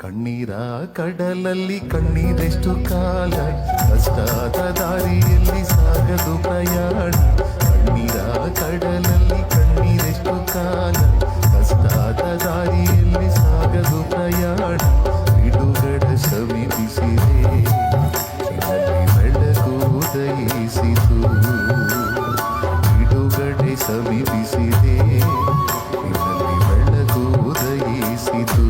ಕಣ್ಣೀರ ಕಡಲಲ್ಲಿ ಕಣ್ಣೀರೆಷ್ಟು ಕಾಲ, ಕಷ್ಟದ ದಾರಿಯಲ್ಲಿ ಸಾಗದು ಪ್ರಯಾಣ. ಕಣ್ಣೀರ ಕಡಲಲ್ಲಿ ಕಣ್ಣೀರೆಷ್ಟು ಕಾಲ, ಕಷ್ಟದ ದಾರಿಯಲ್ಲಿ ಸಾಗದು ಪ್ರಯಾಣ. ಬಿಡುಗಡ ಸಮೀಪಿಸಿದೆ, ಇದರಲ್ಲಿ ಬೆಳಕು ಉದಯಿಸಿತು. ಬಿಡುಗಡೆ ಸಮೀಪಿಸಿದೆ, ಇದರಲ್ಲಿ ಬೆಳಕು ಉದಯಿಸಿತು.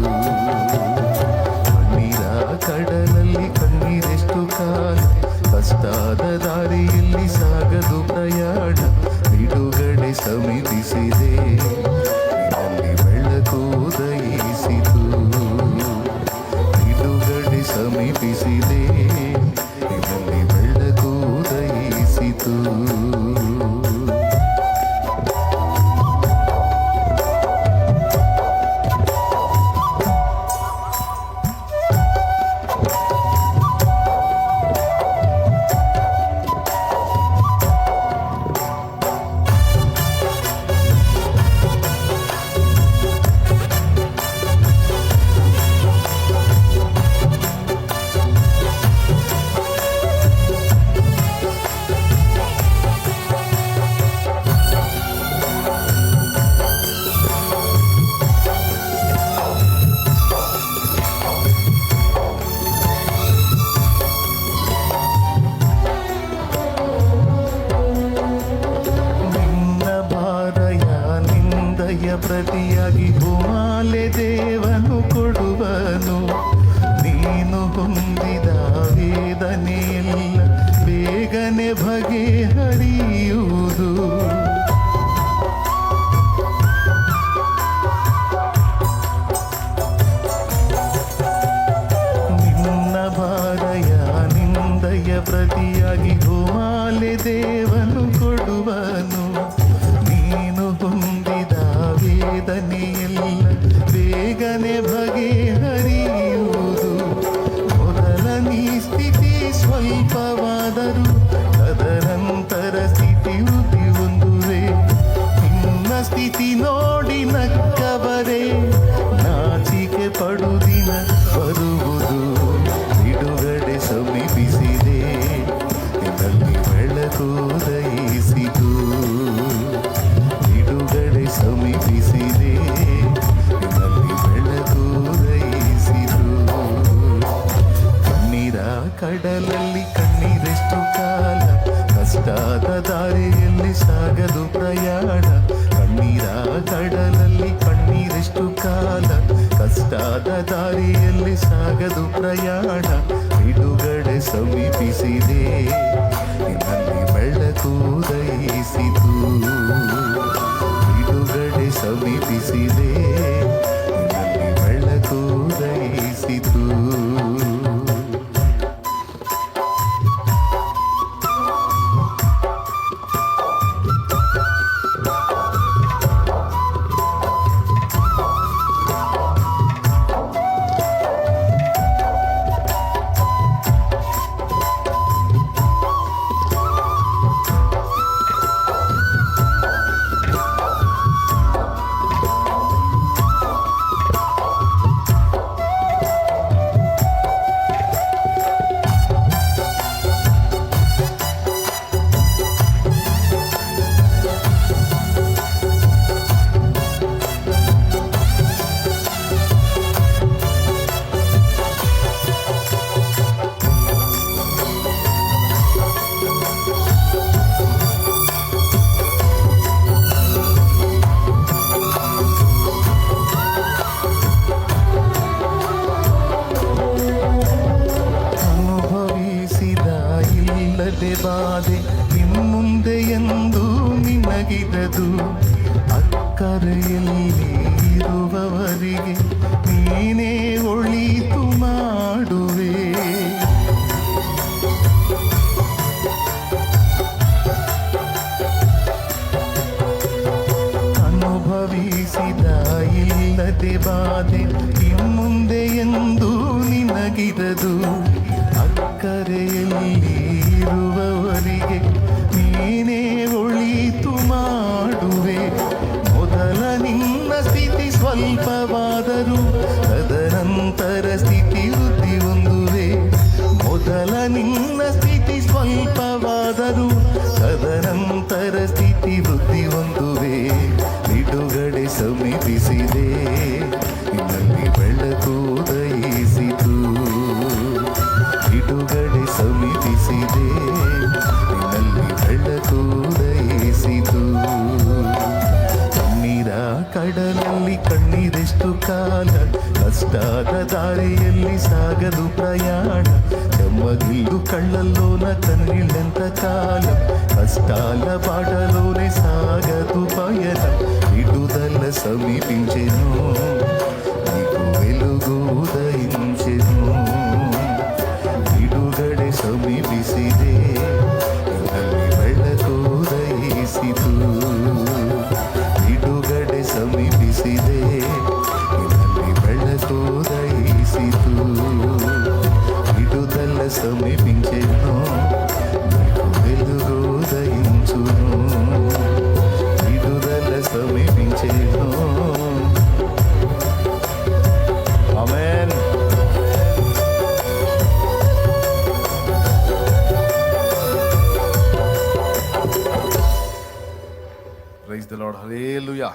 ಕಡಲಲ್ಲಿ ಕಣ್ಣೀರೆಷ್ಟು ಕಾಲ, ಕಷ್ಟದ ದಾರಿಯಲ್ಲಿ ಸಾಗದು ಪ್ರಯಾಣ. ಬಿಡುಗಡೆ ಸಮೀಪಿಸಿದೆ, ಇದರಲ್ಲಿ ಬೆಳಕು ಉದಯಿಸಿತು. ಬಿಡುಗಡೆ ಸಮೀಪಿಸಿದೆ, ಇದರಲ್ಲಿ ಬೆಳಕು ಉದಯಿಸಿತು. ಪ್ರತಿಯಾಗಿ ಭೂಮಾಲೆ ದೇವನು ಕೊಡುವನು. ನೀನು ಹೊಂದಿದ ವೇದನೆಯೆಲ್ಲ ಬೇಗನೆ ಬಗೆಹರಿಯುವುದು. ನಿನ್ನ ಭಾರಯ ನಿಂದಯ ಪ್ರತಿಯಾಗಿ ಭೂಮಾಲೆ ದೇವನು ಕೊಡುವನು. ನೀನು ಹೊಂದಿದ ವೇದನೆಯೆಲ್ಲ ಬೇಗನೆ ಬಗೆಹರಿಯುವುದು. ಮೊದಲ ನೀ ಸ್ಥಿತಿ ಸ್ವಲ್ಪವಾದರೂ ತದನಂತರ ಸ್ಥಿತಿ ವೃದ್ಧಿ ಹೊಂದುವೆ. ನಿನ್ನ ಸ್ಥಿತಿ ನೋಡಿ ನಕ್ಕವರೇ ನಾಚಿಕೆ ಪಡುದಿನ ಬರುವುದು. ಬಿಡುಗಡೆ ಸಮೀಪಿಸಿದೆ, ಇದರಲ್ಲಿ ಬೆಳಕು ಉದಯಿಸಿತು. ಬಿಡುಗಡೆ ಸಮೀಪಿಸಿದೆ, ಇದರಲ್ಲಿ ಬೆಳಕು ಉದಯಿಸಿತು. ಕಣ್ಣೀರ ಕಡಲಲ್ಲಿ ಕಣ್ಣೀರೆಷ್ಟು ಕಾಲ, ಕಷ್ಟದ ದಾರಿಯಲ್ಲಿ ಸಾಗದು ಪ್ರಯಾಣ. ಕಣ್ಣೀರ ಕಡಲಲ್ಲಿ ಕಣ್ಣೀರೆಷ್ಟು ಕಾಲ, ಕಷ್ಟದ ದಾರಿಯಲ್ಲಿ ಸಾಗದು ಪ್ರಯಾಣ. ಬಿಡುಗಡೆ ಸಮೀಪಿಸಿದೆ, ಇದರಲ್ಲಿ ಬೆಳಕು ಉದಯಿಸಿತು. ಬಿಡುಗಡೆ ಸಮೀಪಿಸಿದೆ, ಇದರಲ್ಲಿ ಬೆಳಕು ಉದಯಿಸಿತು. ಬಾಧೆ ಇನ್ಮುಂದೆ ಎಂದು ನಿನಗಿರದು. ಅಕ್ಕರೆಯಲ್ಲಿ ಇರುವವರಿಗೆ ನೀನೇ ಒಳಿತು ಮಾಡುವೆ. ಅನುಭವಿಸಿದ ಇಲ್ಲದೆ ಬಾಧೆ ಇನ್ಮುಂದೆ ಎಂದು ನಿನಗಿರದು. ಅಕ್ಕರೆಯಲ್ಲಿ ಇರುವವರಿಗೆ ನೀನೇ ಒಳಿತು ಮಾಡುವೆ. ಮೊದಲ ನಿನ್ನ ಸ್ಥಿತಿ ಸ್ವಲ್ಪವಾದರೂ ತದನಂತರ ಸಮೀಪಿಸಿದೆ, ನಿನ್ನಲ್ಲಿ ಬೆಳಕು ಉದಯಿಸಿತು. ಬಿಡುಗಡೆ ಸಮೀಪಿಸಿದೆ, ನಿನ್ನಲ್ಲಿ ಬೆಳಕು ಉದಯಿಸಿತು. ಕಣ್ಣೀರ ಕಡಲಲ್ಲಿ ಕಣ್ಣೀರೆಷ್ಟು ಕಾಲ, ಕಷ್ಟದ ದಾರಿಯಲ್ಲಿ ಸಾಗದು ಪ್ರಯಾಣ. చెమ్మగిల్లు కళ్ళల్లోన కన్నీళ్ళెంత కాలం, కష్టాల బాటలోనే సాగదు పయనం. విడుదల సమీపించెను, నీకు వెలుగు ఉదయించెను. ಬಿಡುಗಡೆ ಸಮೀಪಿಸಿದೆ, ನಿನ್ನಲ್ಲಿ ಬೆಳಕು ಉದಯಿಸಿತು. ಬಿಡುಗಡೆ ಸಮೀಪಿಸಿದೆ, ನಿನ್ನಲ್ಲಿ ಬೆಳಕು ಉದಯಿಸಿತು. విడుదల సమీపించెను, నీకు వెలుగు ఉదయించును. విడుదల సమీపించెను. ఆమేన్. Praise the Lord. హల్లెలూయా.